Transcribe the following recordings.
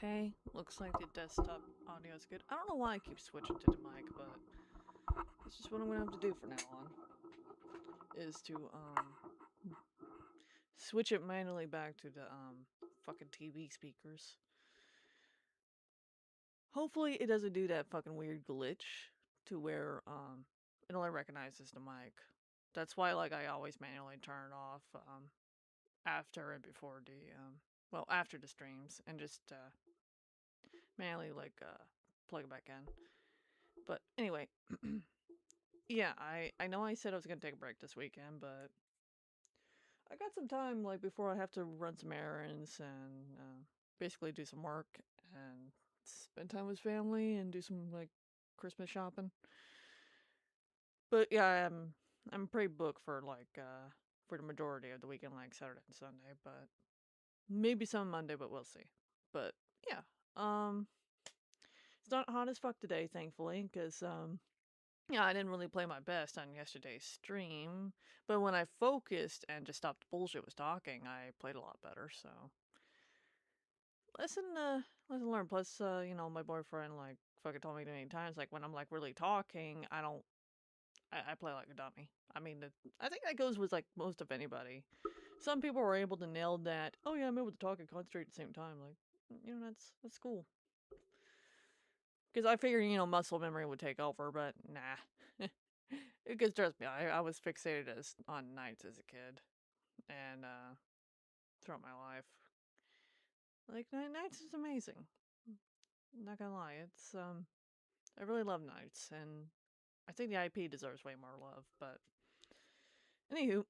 Okay, looks like the desktop audio is good. I don't know why I keep switching to the mic, but it's just what I'm gonna have to do from now on. Is to switch it manually back to the fucking TV speakers. Hopefully it doesn't do that fucking weird glitch to where it only recognizes the mic. That's why like I always manually turn it off after and before the well after the streams and just manually like plug it back in. But anyway, yeah, I know I said I was gonna take a break this weekend, but I got some time like before I have to run some errands and basically do some work and spend time with family and do some like Christmas shopping. But yeah, I'm pretty booked for the majority of the weekend, like Saturday and Sunday, but maybe some Monday, but we'll see. But yeah, it's not hot as fuck today, thankfully, because yeah, I didn't really play my best on yesterday's stream, but when I focused and just stopped bullshit with talking, I played a lot better. So lesson learned. Plus, my boyfriend like fucking told me many times, like when I'm like really talking, I don't, I play like a dummy. I mean, I think that goes with like most of anybody. Some people are able to nail that. Oh yeah, I'm able to talk and concentrate at the same time. Like, that's cool. Because I figured muscle memory would take over, but nah. Because trust me, I was fixated on nights as a kid and throughout my life. Like nights is amazing. Not gonna lie, it's I really love nights, and I think the IP deserves way more love. But anywho,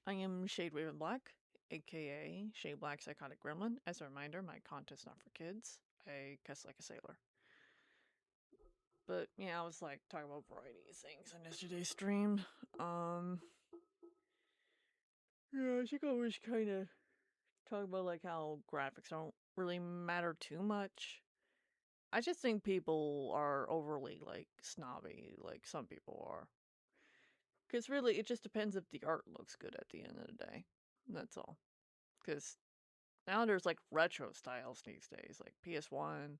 I am Shade Raven Black, aka Shade Black Psychotic Gremlin. As a reminder, my content's not for kids. I cuss like a sailor. But yeah, I was like talking about a variety of things on yesterday's stream. Um, yeah, I think I was kind of talking about like how graphics don't really matter too much. I just think people are overly like snobby, like some people are. Because really, it just depends if the art looks good at the end of the day. That's all. Because now there's like retro styles these days, like PS1,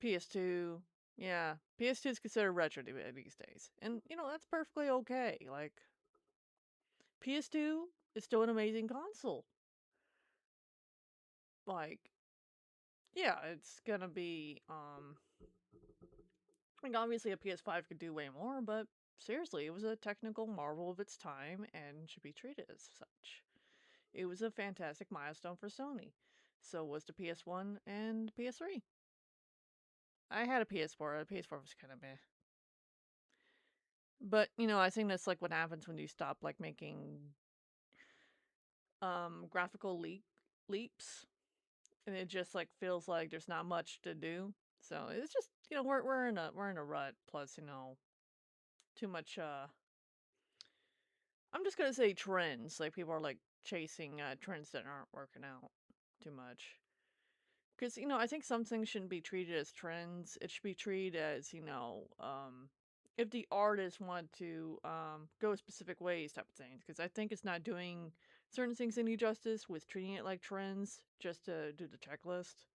PS2. Yeah, PS2 is considered retro these days. And, that's perfectly okay. Like, PS2 is still an amazing console. Like, yeah, it's gonna be, like, obviously a PS5 could do way more, but seriously, it was a technical marvel of its time and should be treated as such. It was a fantastic milestone for Sony. So was the PS1 and PS3. I had a PS4. The PS4 was kind of meh. But, I think that's like what happens when you stop like making graphical leaps and it just like feels like there's not much to do. So it's just, we're in a rut plus, too much I'm just gonna say trends. Like people are like chasing trends that aren't working out too much. Because, I think some things shouldn't be treated as trends. It should be treated as, if the artists want to go specific ways type of things. Because I think it's not doing certain things any justice with treating it like trends just to do the checklist.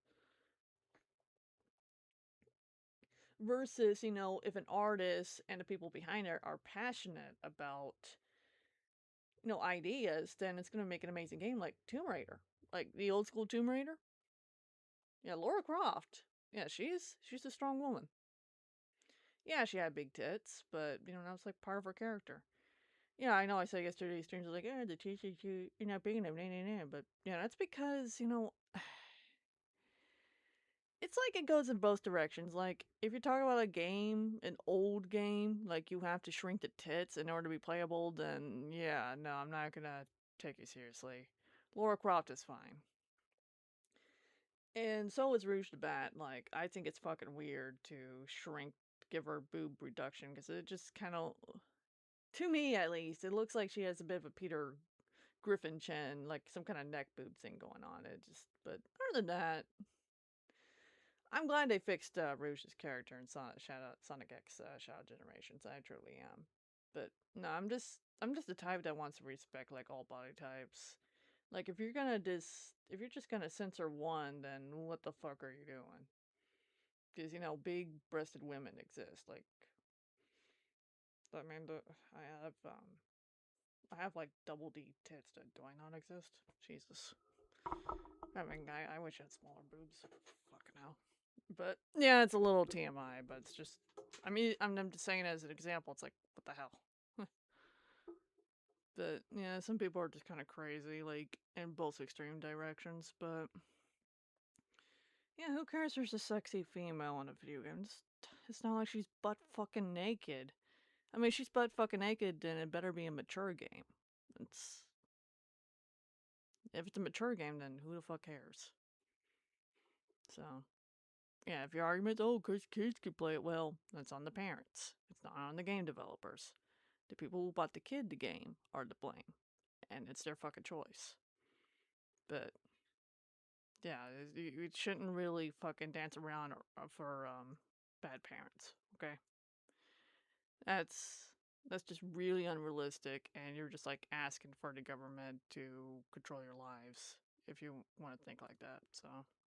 Versus, if an artist and the people behind it are passionate about, ideas, then it's going to make an amazing game like Tomb Raider. Like the old school Tomb Raider. Yeah, Laura Croft. Yeah, she's a strong woman. Yeah, she had big tits, but that was like part of her character. Yeah, I know. I said yesterday's streams was like, "Oh, the tits you're not big enough." Nah, nah, nah. But yeah, that's because it's like it goes in both directions. Like if you're talking about a game, an old game, like you have to shrink the tits in order to be playable, then yeah, no, I'm not gonna take you seriously. Laura Croft is fine. And so is Rouge the Bat. Like, I think it's fucking weird to shrink, give her boob reduction, because it just kind of, to me at least, it looks like she has a bit of a Peter Griffin chin, like some kind of neck boob thing going on. But other than that, I'm glad they fixed Rouge's character in Sonic X Shadow Generations. I truly am. But no, I'm just the type that wants to respect like all body types. Like if you're just gonna censor one, then what the fuck are you doing? Because big-breasted women exist. Like, I mean, I have like double D tits. Do I not exist? Jesus. I mean, I wish I had smaller boobs. Fucking hell. But yeah, it's a little TMI, but it's just. I mean, I'm just saying it as an example. It's like, what the hell? But yeah, some people are just kind of crazy, like in both extreme directions. But yeah, who cares? There's a sexy female in a video game. It's not like she's butt fucking naked. I mean, she's butt fucking naked, then it better be a mature game. It's If it's a mature game, then who the fuck cares? So yeah, if your argument, oh, cause kids could play it, well, that's on the parents. It's not on the game developers. The people who bought the kid the game are to blame, and it's their fucking choice. But yeah, you shouldn't really fucking dance around for bad parents. Okay, that's that's just really unrealistic, and you're just like asking for the government to control your lives if you want to think like that. So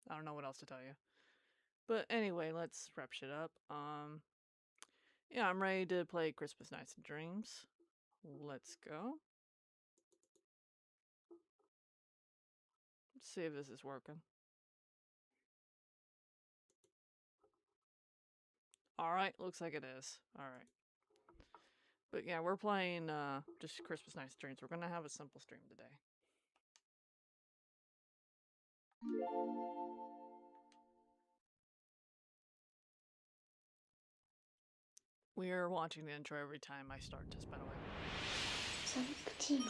I don't know what else to tell you. But anyway, let's wrap shit up. Yeah, I'm ready to play Christmas Nights and Dreams. Let's go. Let's see if this is working. Alright, looks like it is. Alright. But yeah, we're playing just Christmas Nights and Dreams. We're gonna have a simple stream today. We are watching the intro every time I start this, by the way. Sonic Team.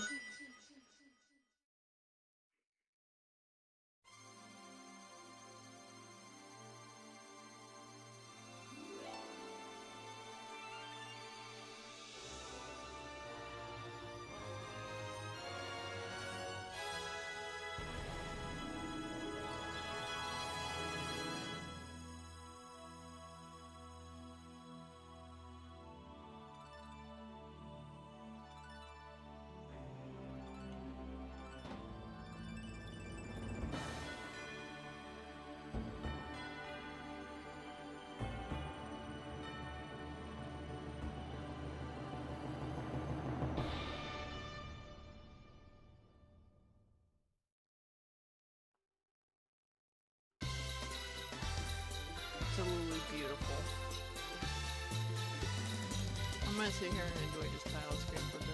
Absolutely beautiful. I'm gonna sit here and enjoy this title screen for a bit.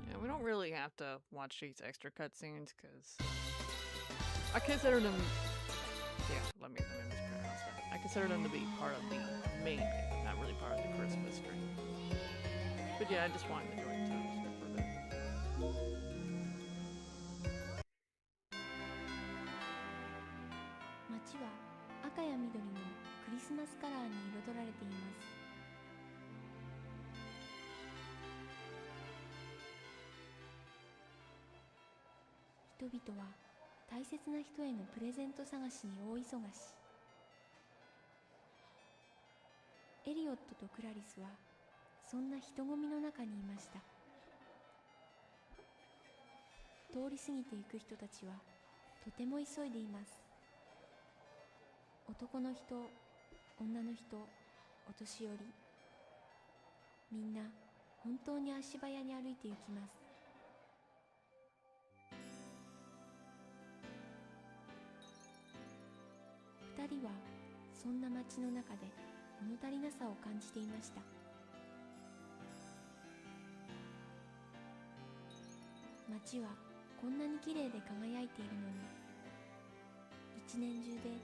Yeah, we don't really have to watch these extra cutscenes because I consider them. Yeah, let me mispronounce that. I consider them to be part of the main game, not really part of the Christmas stream. But yeah, I just wanted to enjoy the title screen for a bit. 街は赤や緑のクリスマスカラーに彩られています。人々は大切な人へのプレゼント探しに大忙し。エリオットとクラリスはそんな人混みの中にいました。通り過ぎていく人たちはとても急いでいます。男の人、女の人、お年寄り、みんな本当に足早に歩いて行きます。二人はそんな街の中で物足りなさを感じていました。街はこんなに綺麗で輝いているのに、一年中で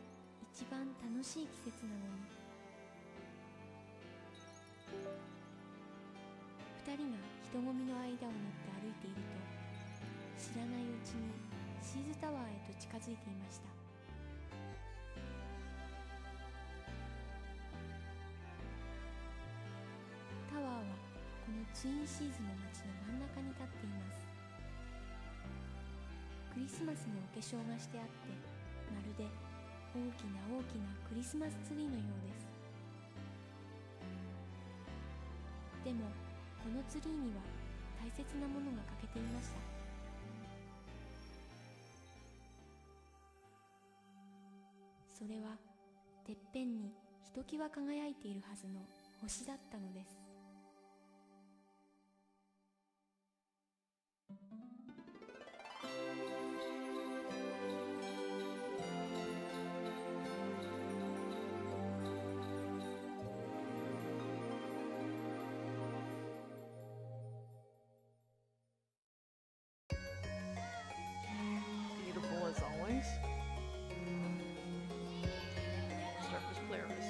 一番楽しい季節なのに。二人が人混みの間を縫って歩いていると、知らないうちにシーズタワーへと近づいていました。ツインシーズの街の真ん中に立っています。クリスマスのお化粧がしてあって、まるで大きな大きなクリスマスツリーのようです。でもこのツリーには大切なものが欠けていました。それはてっぺんにひときわ輝いているはずの星だったのです。Beautiful as always. Surface Polaris.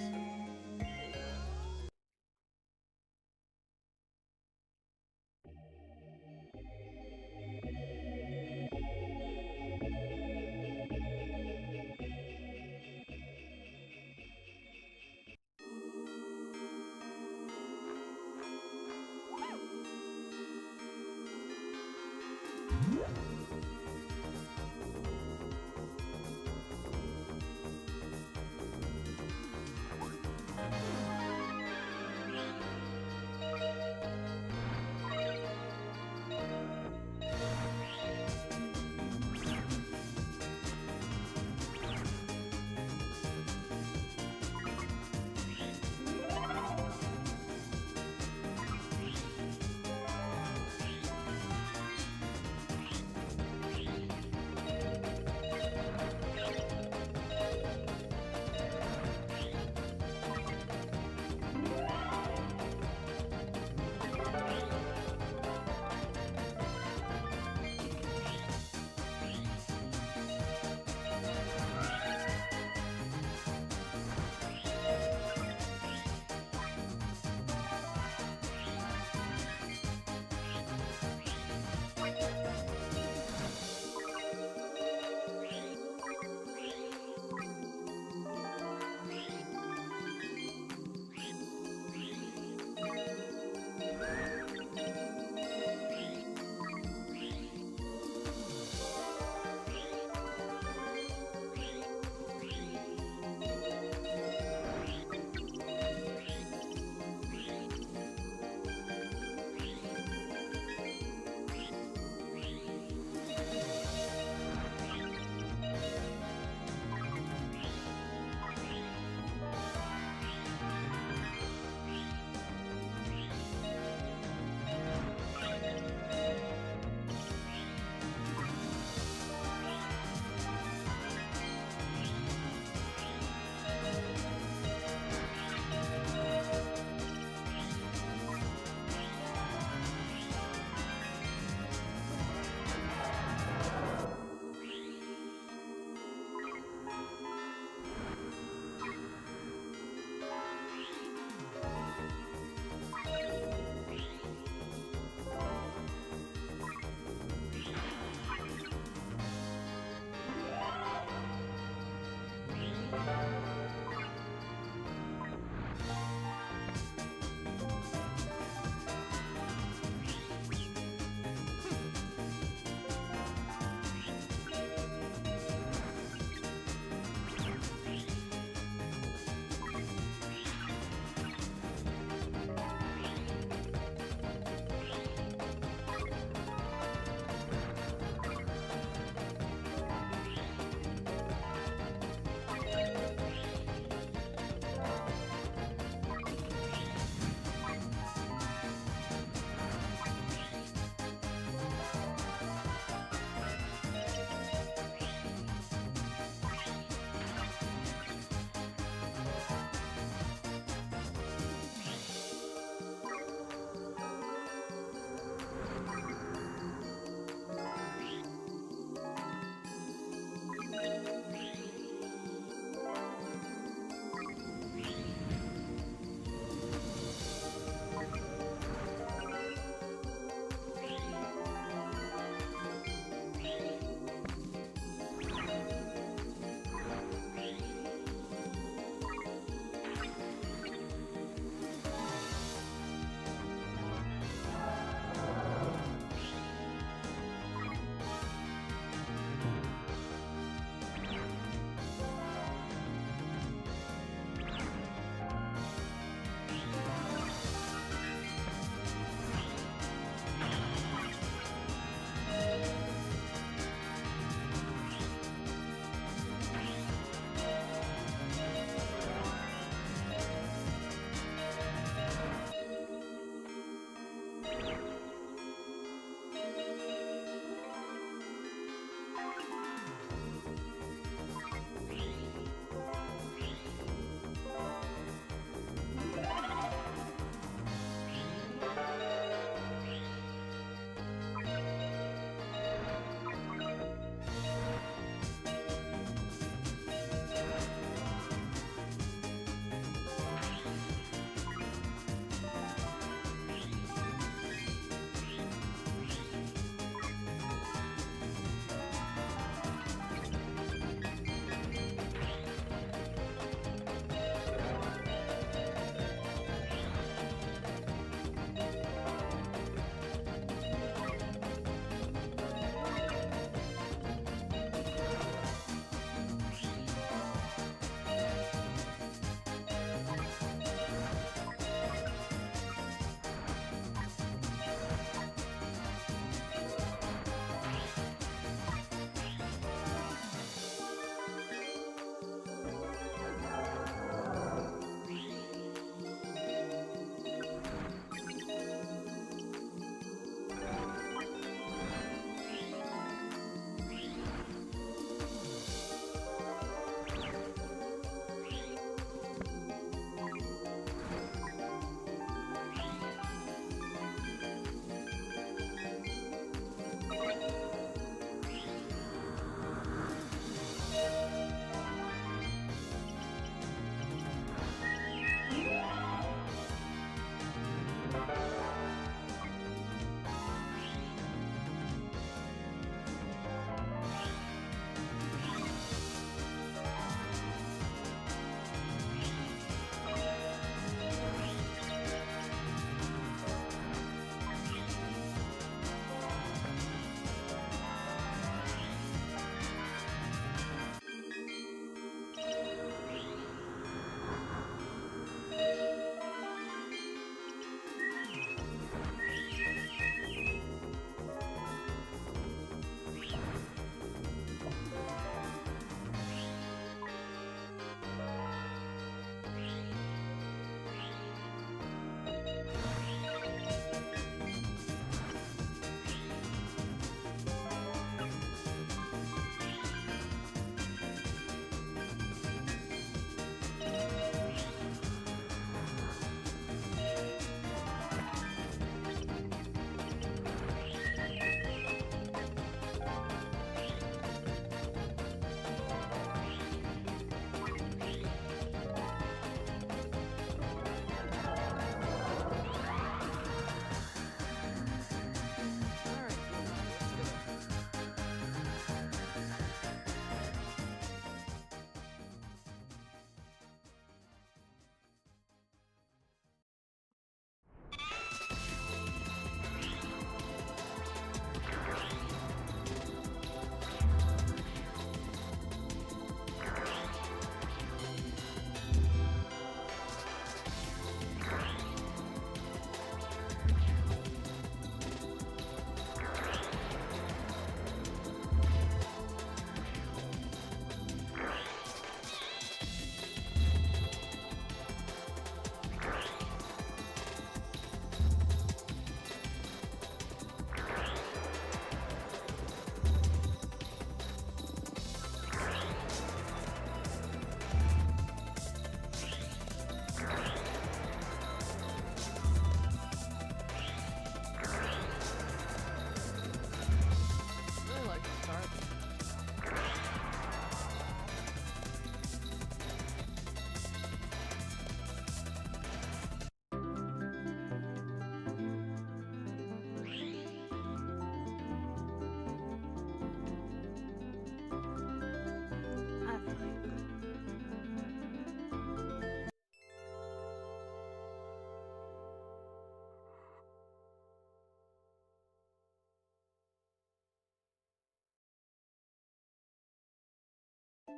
エ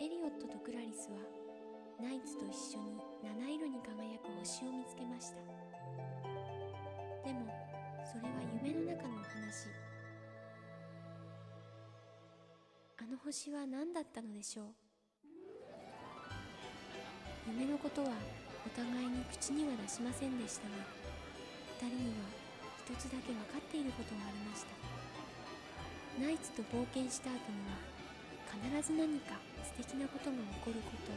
リオットとクラリスはナイツと一緒に七色に輝く星を見つけました。でもそれは夢の中の話。あの星は何だったのでしょう。夢のことはお互いに口には出しませんでしたが、2人には一つだけ分かっていることがありました。ナイツと冒険した後には必ず何か素敵なことが起こることを。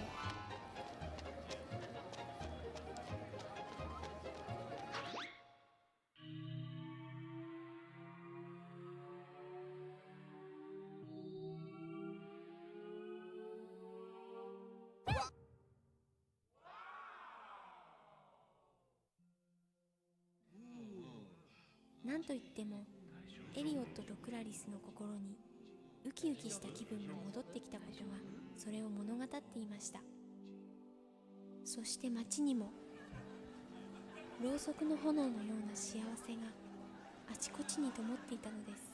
なんといってもエリオットとクラリスの心にウキウキした気分が戻ってきたことがそれを物語っていました。そして街にもろうそくの炎のような幸せがあちこちに灯っていたのです。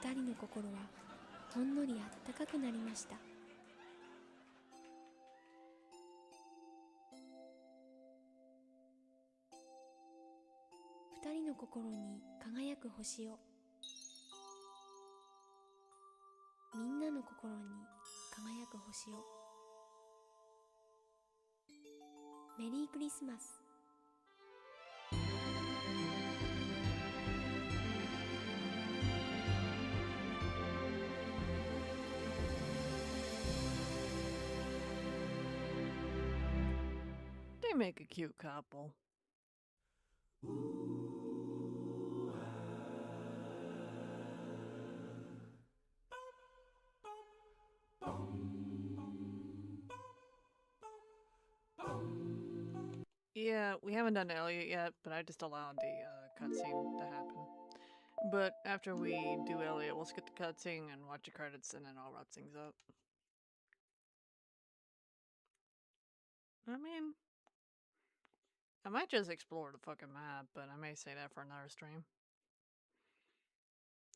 二人の心はほんのりあったかくなりました。二人の心に輝く星を、みんなの心に輝く星を。メリークリスマス。They make a cute couple. Yeah, we haven't done Elliot yet, but I just allowed the cutscene to happen. But after we do Elliot, we'll skip the cutscene and watch the credits, and then I'll wrap things up. I mean, I might just explore the fucking map, but I may say that for another stream.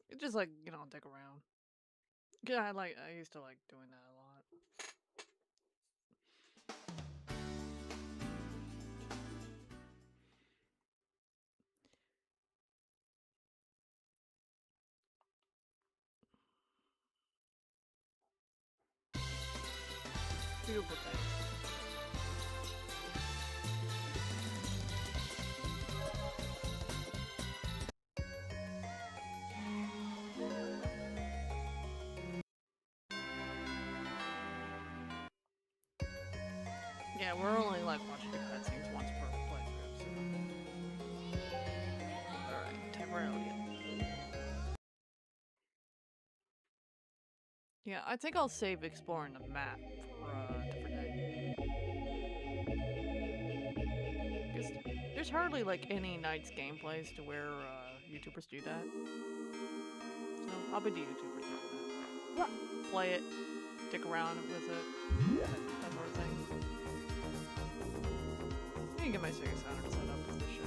It's just like, you know, dick around. Yeah, I used to like doing that a lot. Beautiful things. Yeah, we're only like watching the cutscenes once per playthrough, so. Alright, temporarily. Yeah, I think I'll save exploring the map for a different day. Because there's hardly like any Knights gameplays to where YouTubers do that. So I'll be the YouTubers doing that. Play it, stick around with it, that sort of thing. I can get my Sega Saturn set up with this shit.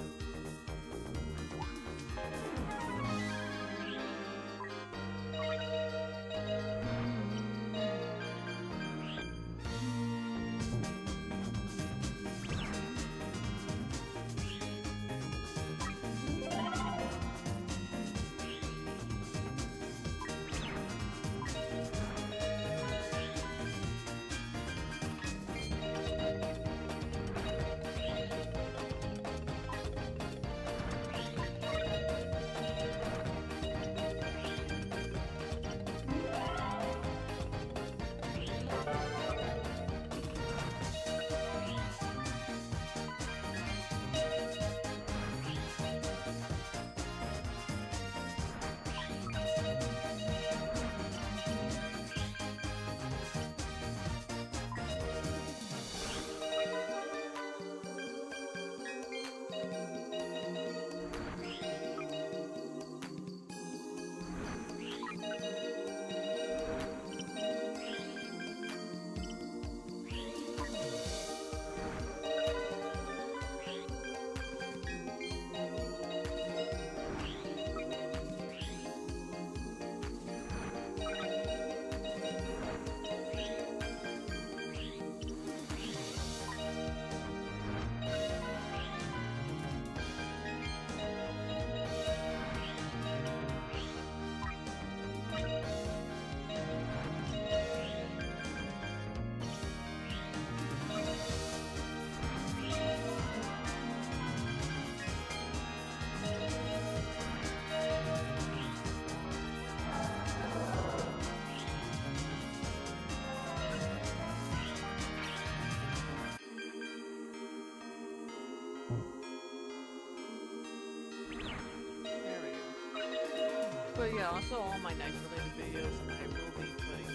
yeah, also all my night related videos, I will be putting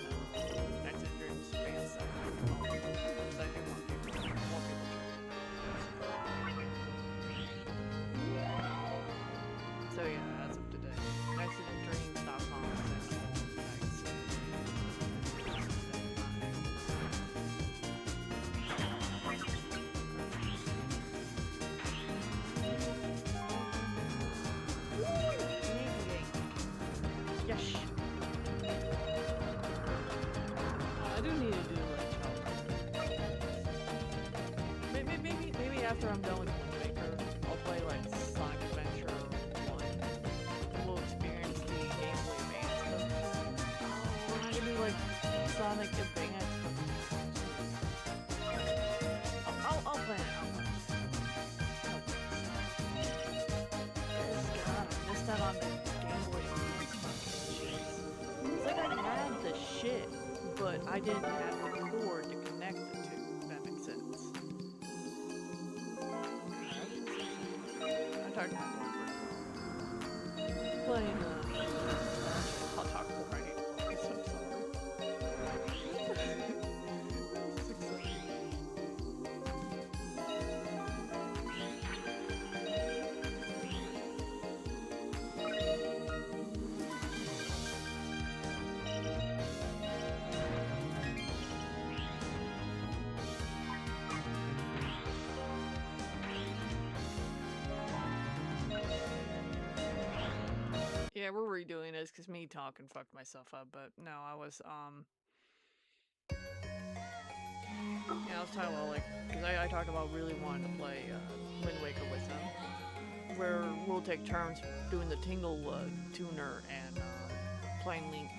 Nights and Dreams fan site. Because I do want people check it. So yeah, that's up to date. Nightsandreams.com and all nights. Yes. I do need to do like maybe after I'm done with Wind Waker, I'll play like Sonic Adventure 1. And we'll experience the gameplay advancement. Oh, we're not gonna do like Sonic Advance. I'll plan it. God, I missed out on the Game Boy Advance. It's like I had the shit, but I didn't have the cord to connect the two, if that makes sense. I talked to my boyfriend. Playing, I'll talk more right now. I'm sorry. Yeah, we're redoing this because me talking fucked myself up, but no, I was, yeah, I was talking about, like, because I talked about really wanting to play, Wind Waker with him, where we'll take turns doing the Tingle, tuner and, playing Link.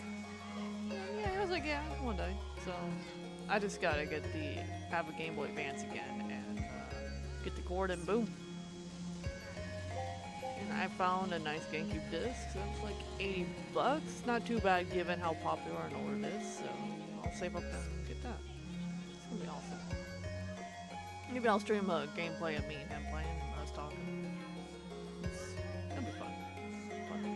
Yeah, I was like, yeah, one day, so I just gotta have a Game Boy Advance again, and, get the cord and boom. And I found a nice GameCube disc, so it's like $80. Not too bad given how popular and old it is, so I'll save up and get that. It's gonna be awesome. Maybe I'll stream a gameplay of me and him playing and us talking. It'll be fun. Fun to do.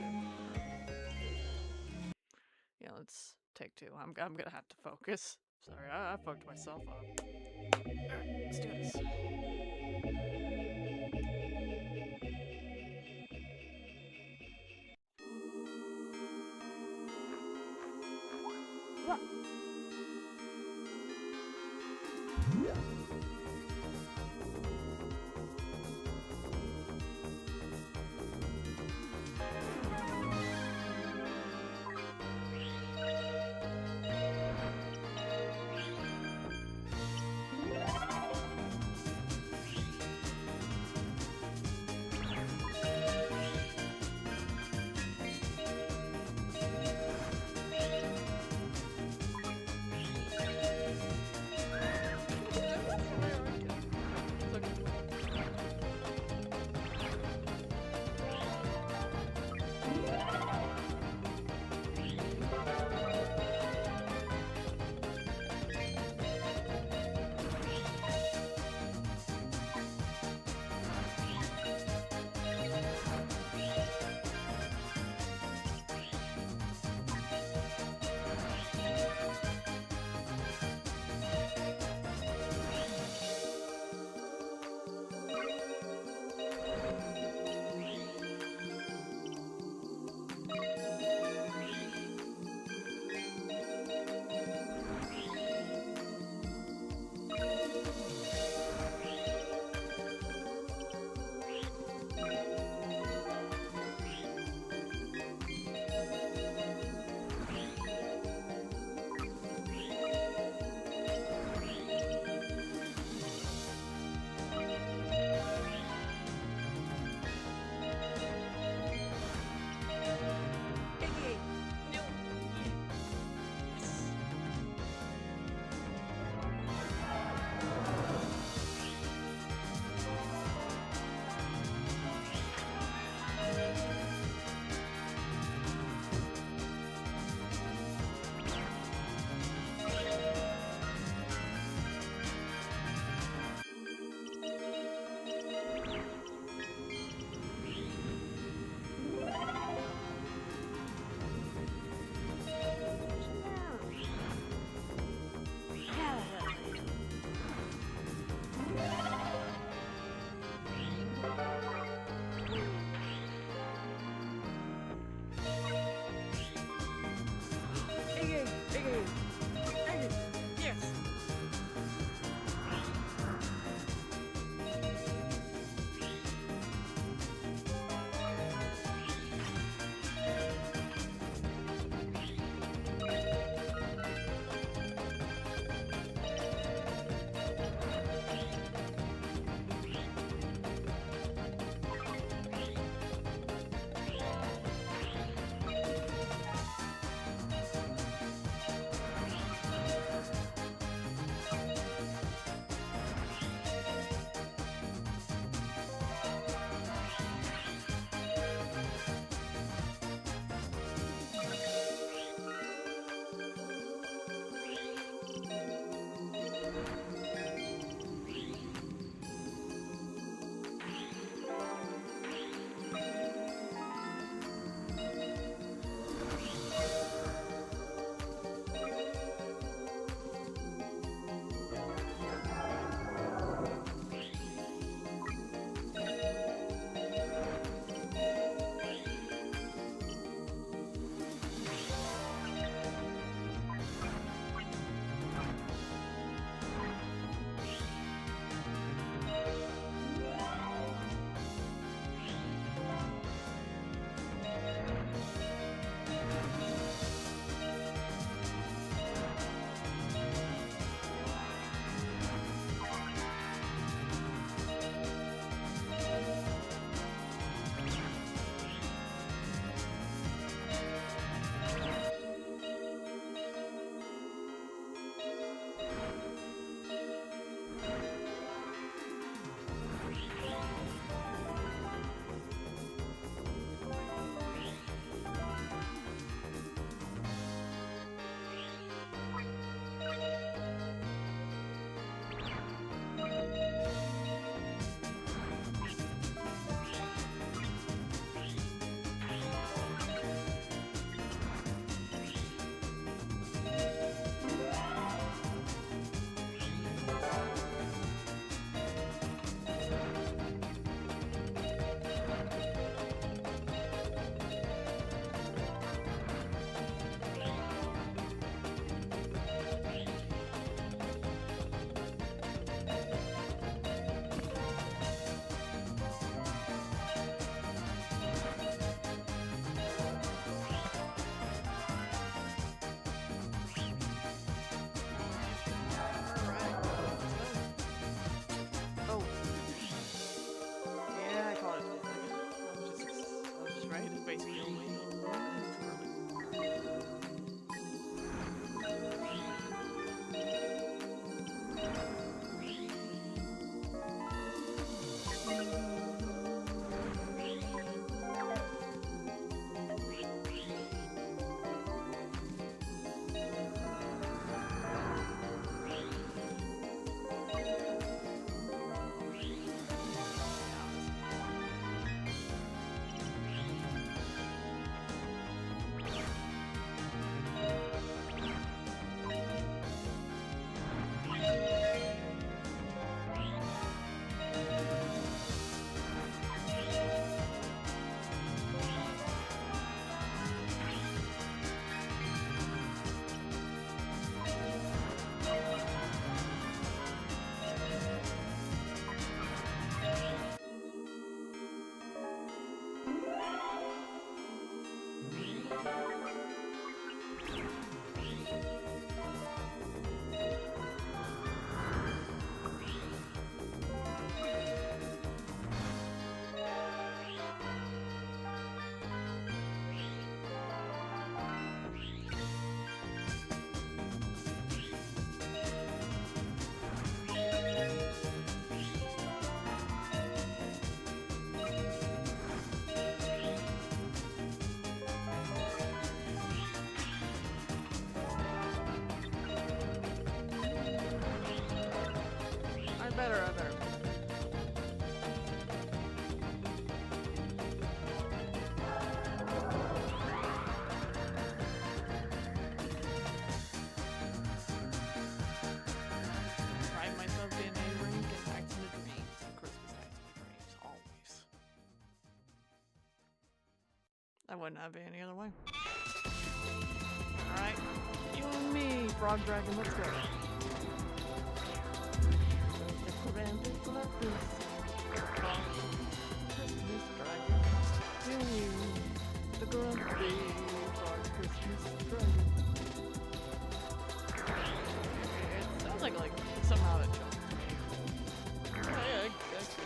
Yeah, let's take two. I'm gonna have to focus. Sorry, I fucked myself up. Alright, let's do this. I wouldn't have it any other way. Alright. You and me, Frog Dragon, let's go. Christmas Dragon. You, the grumpy Frog Christmas Dragon. It sounds like somehow it jumped to me. Yeah, exactly.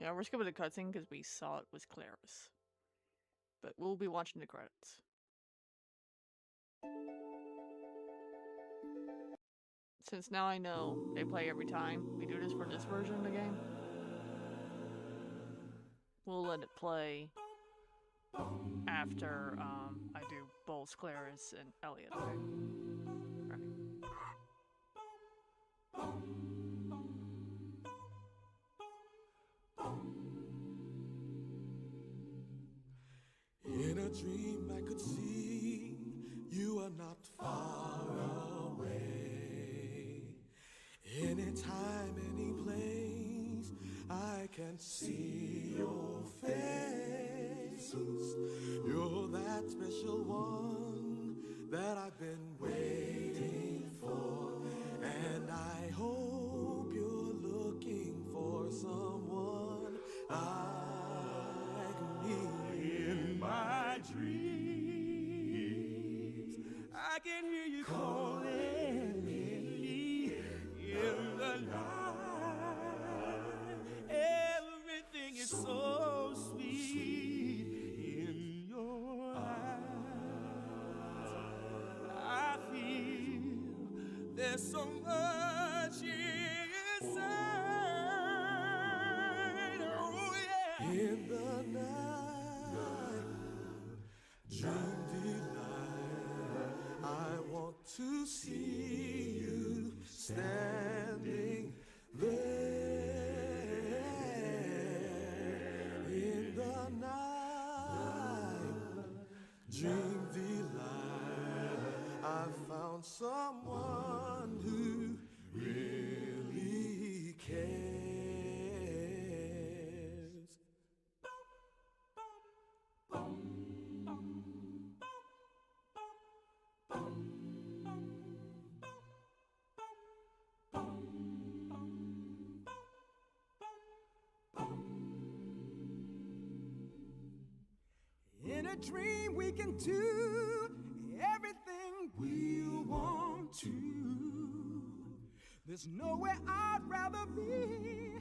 Yeah, we're skipping the cutscene because we saw it was Claris. But we'll be watching the credits. Since now I know they play every time we do this for this version of the game, we'll let it play after I do Bowles, Claris, and Elliot, okay? Right. In a dream I could see you are not far away. Anytime, any place, I can see your face. You're that special one that I've been waiting for. And I hope you're looking for someone like me. In my dreams, I can hear you calling me in the night. Everything is so sweet in your eyes. I feel there's so much inside. Oh yeah. In the night, dream delight. I want to see you standing there. In the night, dream delight. I found someone who really cares. In a dream we can do everything we want to. There's nowhere I'd rather be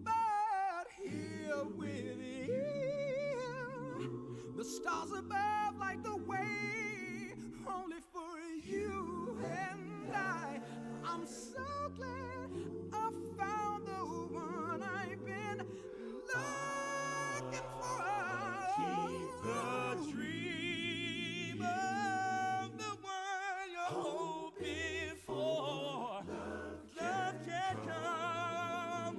but here with you. The stars above light the way only for you and I. I'm so glad I found the one I've been looking for. Keep the dream of the one you're hoping for. Love can come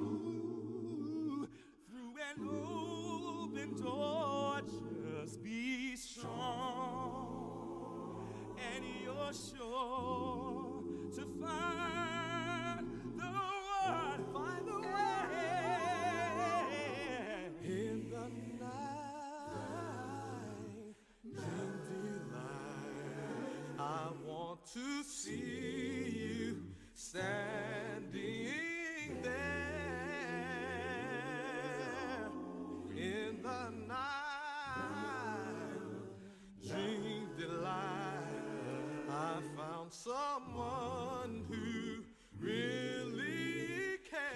through an open door. Just be strong, and you're sure to find the one. Find the way in the night. Dream delight. I want to see you standing there in the night. Dream delight. I found someone who really cares.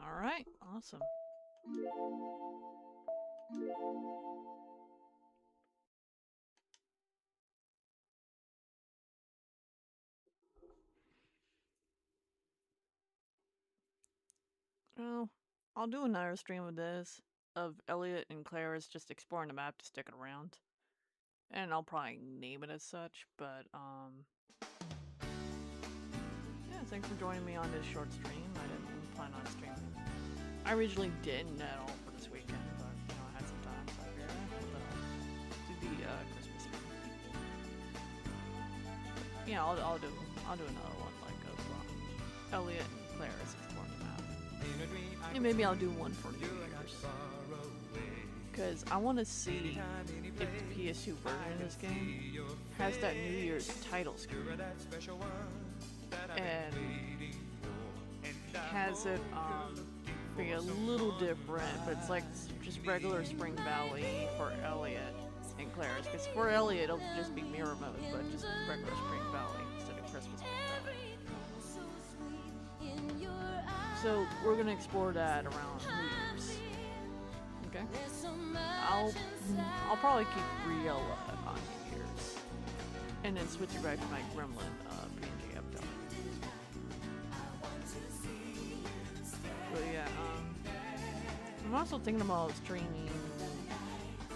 Alright, awesome. Well, I'll do another stream of this, of Elliot and Clara's just exploring the map to stick it around. And I'll probably name it as such, but, yeah, thanks for joining me on this short stream. I didn't plan on streaming. I originally didn't at all for this weekend, but, you know, I had some time, so I figured, do the, Christmas stream. Yeah, I'll do another one, like, of, Elliot and Clara's exploring the map. And maybe I'll do one for New Year's. Because I want to see if the PS2 version of this game has that New Year's title screen. And has it be a little different, but it's like just regular Spring Valley for Elliot and Clara's. Because for Elliot, it'll just be mirror mode, but just regular Spring Valley instead of Christmas Spring Valley. So we're gonna explore that around New Year's. Okay. I'll probably keep Rio on New Year's, and then switch it back to my Gremlin PNG update. But yeah, I'm also thinking about streaming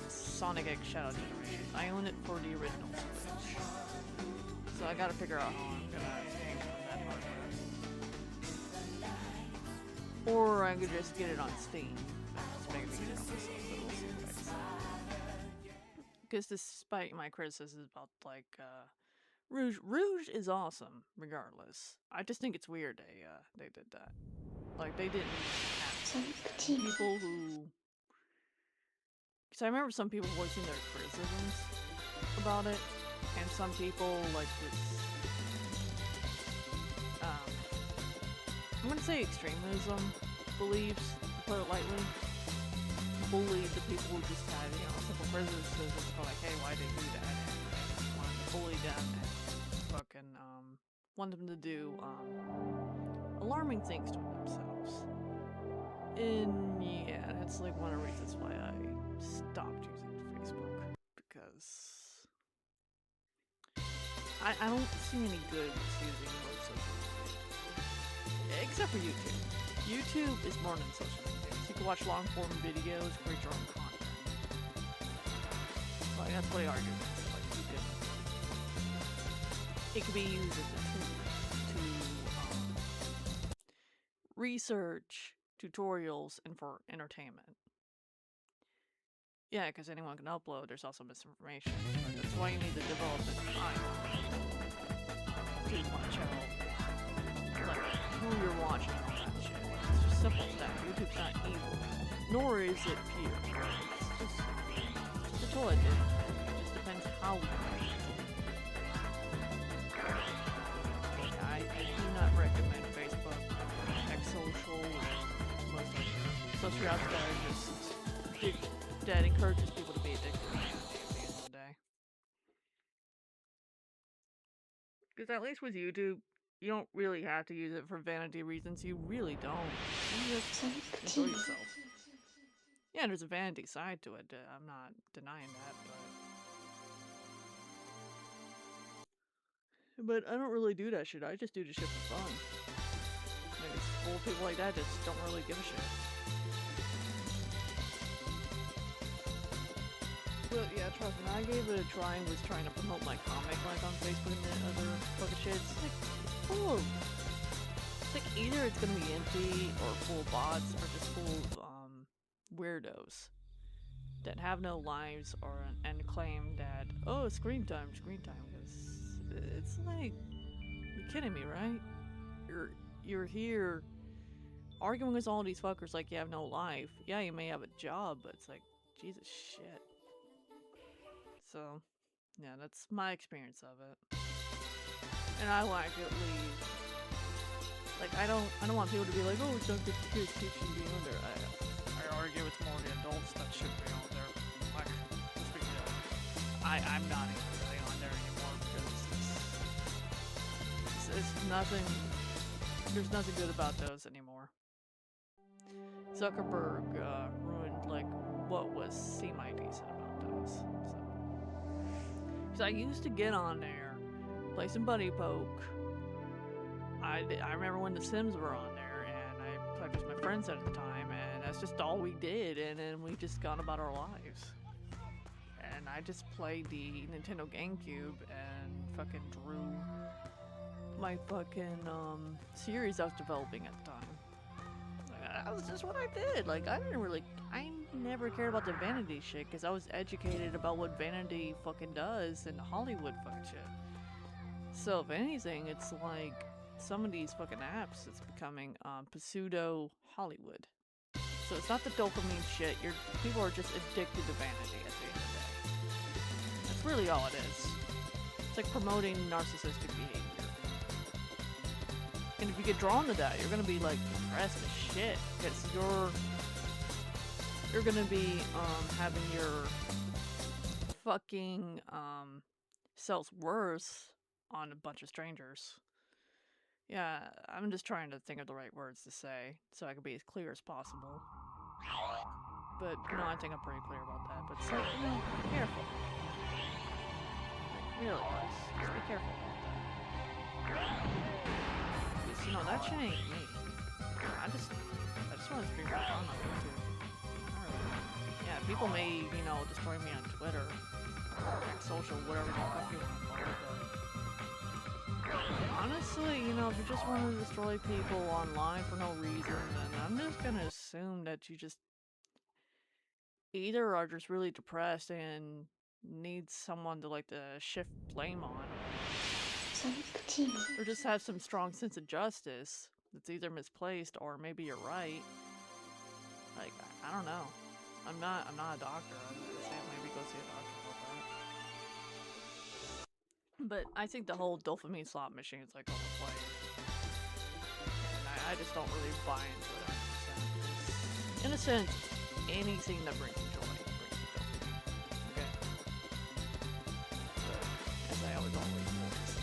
Sonic X Shadow Generation. I own it for the original Switch, so I gotta figure out how I'm gonna hang on that hardware. Or I could just get it on Steam. Just make it easier on myself, but we'll see what I decide. Because despite my criticisms about, like, Rouge is awesome, regardless. I just think it's weird they did that. Like, they didn't have people who... Because I remember some people voicing their criticisms about it, and some people, like, this... I'm gonna say extremism beliefs, to put it lightly. Bullied the people who just had, you know, simple criticisms about, like, hey, why did they do that? And wanted to bully them and fucking, want them to do, alarming things to themselves. And yeah, that's like one of the reasons why I stopped using Facebook. Because I don't see any good with using most social media. Except for YouTube. YouTube is more than social media. You can watch long form videos, create your own content. Like, that's what I argue against. Like, you can... It can be used as a tool to research, tutorials, and for entertainment. Yeah, because anyone can upload, there's also misinformation. But that's why you need the development time to watch out, like, who you're watching and all that shit. It's just simple as that. YouTube's not evil. Nor is it pure. It's just a tool at the end of the day. It just depends how we use it. I do not recommend Facebook, X Social, most of the social apps that are just that encourages people to be addicted at the end of the day. Because at least with YouTube, you don't really have to use it for vanity reasons. You really don't. You just enjoy yourself. Yeah, there's a vanity side to it. I'm not denying that, but I don't really do that shit. I just do the shit for fun. And it's full of people like that just don't really give a shit. But yeah, trust me, I gave it a try and was trying to promote my comic like on Facebook and other fucking shit. It's like full of... It's like either it's gonna be empty or full of bots or just full of weirdos that have no lives or and claim that, oh, screen time. It's like, you're kidding me, right? You're here arguing with all these fuckers like you have no life. Yeah, you may have a job, but it's like, Jesus shit. So, yeah, that's my experience of it. And I will actively, like, I don't want people to be like, oh, it's not good for kids, kids shouldn't be on there. I argue it's more the adults that should be on there. Like, let's be real. I'm not even really on there anymore because it's nothing, there's nothing good about those anymore. Zuckerberg ruined like what was semi-decent about those. So, because I used to get on there, play some Buddy Poke. I remember when The Sims were on there, and I played with my friends at the time, and that's just all we did, and then we just gone about our lives. And I just played the Nintendo GameCube and fucking drew my fucking series I was developing at the time. Like, that was just what I did. Like, I never cared about the vanity shit because I was educated about what vanity fucking does and Hollywood fucking shit. So if anything, it's like some of these fucking apps, it's becoming pseudo Hollywood. So it's not the dopamine shit. People are just addicted to vanity at the end of the day. That's really all it is. It's like promoting narcissistic behavior. And if you get drawn to that, you're gonna be like depressed as shit because you're gonna be having your fucking self-worth on a bunch of strangers. Yeah, I'm just trying to think of the right words to say so I can be as clear as possible. But no, I think I'm pretty clear about that. But so, be careful. Like, really, guys, just be careful about that. Because, that shit ain't me. I just want to stream for fun on YouTube. Yeah, people may, destroy me on Twitter, X social, whatever the fuck you want to call it, but honestly, if you just want to destroy people online for no reason, then I'm just gonna assume that you just either are just really depressed and need someone to shift blame on, or just have some strong sense of justice that's either misplaced or maybe you're right. Like, I don't know. I'm not a doctor. I'm gonna say maybe go see a doctor about that. But I think the whole dopamine slot machine is like overplayed. And I just don't really buy into it 100%. In a sense, anything that brings you joy brings you dopamine. Okay? But, as I always voice,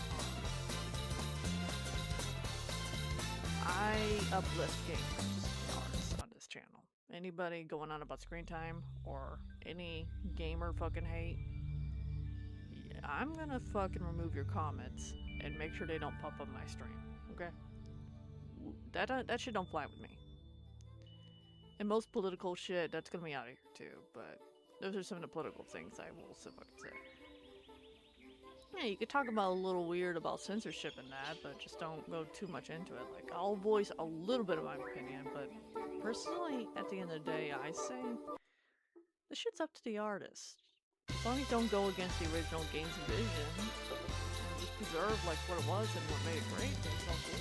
I uplift gamers and artists on this channel. Anybody going on about screen time or any gamer fucking hate, I'm gonna fucking remove your comments and make sure they don't pop up my stream, okay? That shit don't fly with me. And most political shit, that's gonna be out of here too, but those are some of the political things I will fucking say. Yeah, you could talk about a little weird about censorship and that, but just don't go too much into it. Like, I'll voice a little bit of my opinion, but personally, at the end of the day, I say, this shit's up to the artist. As long as you don't go against the original game's vision, and just preserve, what it was and what made it great, then it's all cool.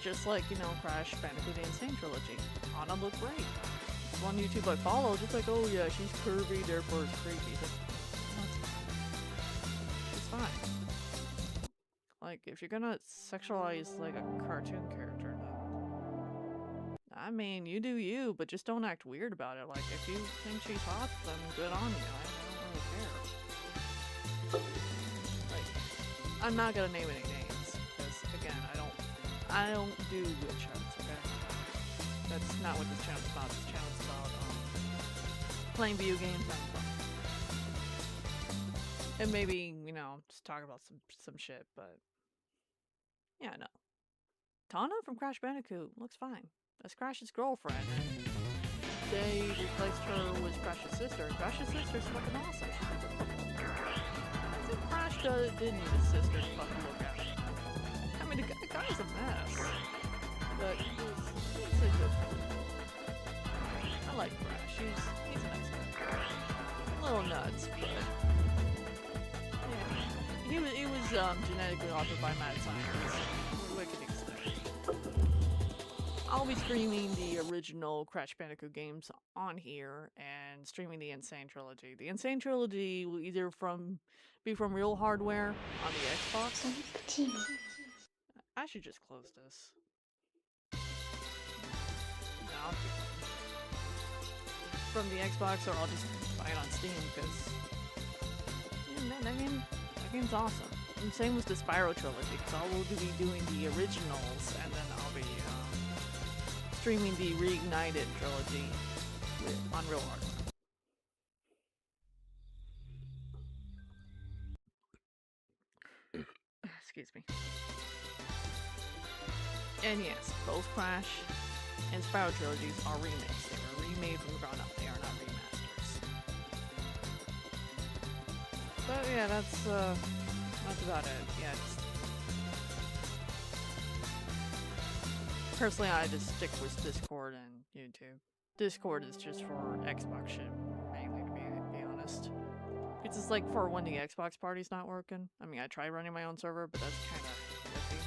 Just like, Crash Bandicoot the Insane Trilogy. Anna looked great. One YouTube I follow, just like, oh yeah, she's curvy, therefore it's creepy. It's like, no, it's fine. It's fine. Like, if you're gonna sexualize, a cartoon character, I mean, you do you, but just don't act weird about it. Like, if you think she's hot, then good on you. I don't really care. I'm not gonna name any names, because, again, I don't do witch hunts, okay? That's not what this channel's about. This channel's about, playing video games and having fun. And maybe, just talk about some shit, but yeah, no. Tana from Crash Bandicoot looks fine. That's Crash's girlfriend, and they replaced her with Crash's sister, and Crash's sister's fucking awesome. I think Crash did need his sister to fucking look at him. I mean, the guy's a mess, but he's a good guy. I like Crash. He's a nice guy. A little nuts, but yeah. He was genetically altered by mad scientists. What can you expect? I'll be streaming the original Crash Bandicoot games on here and streaming the Insane Trilogy. The Insane Trilogy will either be from real hardware on the Xbox. I should just close this. No, from the Xbox, or I'll just buy it on Steam because that game's awesome. And same with the Spyro Trilogy, because I will be doing the originals and then I'll be streaming the Reignited trilogy on real hardware. Excuse me. And yes, both Crash and Spyro trilogies are remakes. They are remade from the ground up. They are not remasters. But yeah, that's about it. Yeah, personally, I just stick with Discord and YouTube. Discord is just for Xbox shit, mainly, to be honest. It's just like for when the Xbox party's not working. I mean, I try running my own server, but that's kind of iffy.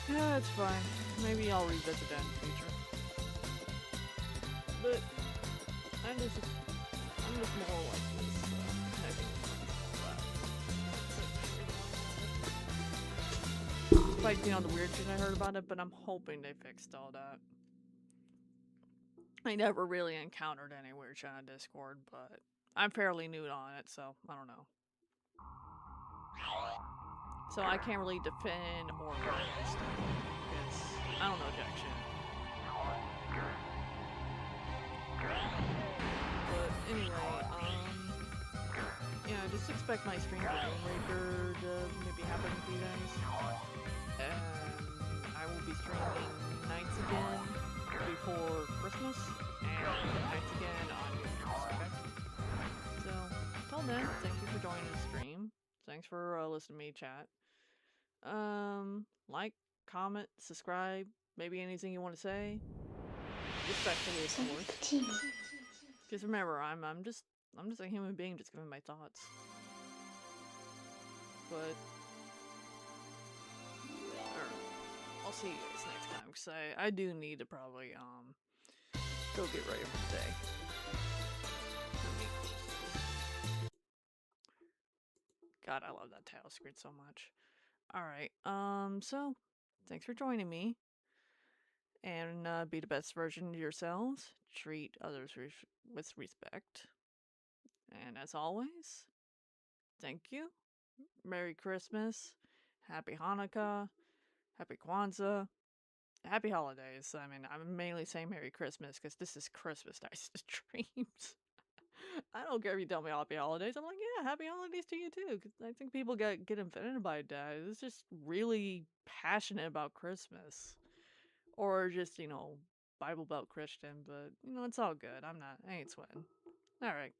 So yeah, it's fine. Maybe I'll revisit that in the future. But I'm just more like this. Connecting with friends and all that. Despite, the weird shit I heard about it, but I'm hoping they fixed all that. I never really encountered any weird shit on Discord, but I'm fairly new on it, so I don't know. So I can't really defend or guard this stuff, because I don't know jack shit. But anyway, yeah, just expect my stream for Rainmaker to maybe happen for you guys. I will be streaming nights again before Christmas, and nights again on New Year's, okay? So, until then, thank you for joining the stream. Thanks for listening to me chat. Like, comment, subscribe, maybe anything you want to say. Respectfully, of course. Just remember, I'm just a human being, just giving my thoughts. But I'll see you guys next time, because I do need to probably go get ready for the day. God, I love that title screen so much. Alright, so thanks for joining me. And be the best version of yourselves. Treat others with respect. And as always, thank you. Merry Christmas. Happy Hanukkah. Happy Kwanzaa. Happy holidays. I mean, I'm mainly saying Merry Christmas because this is Christmas Dice streams. I don't care if you tell me happy holidays. I'm like, yeah, happy holidays to you too. Because I think people get offended by that. It's just really passionate about Christmas. Or just, Bible Belt Christian. But, it's all good. I ain't sweating. Alright.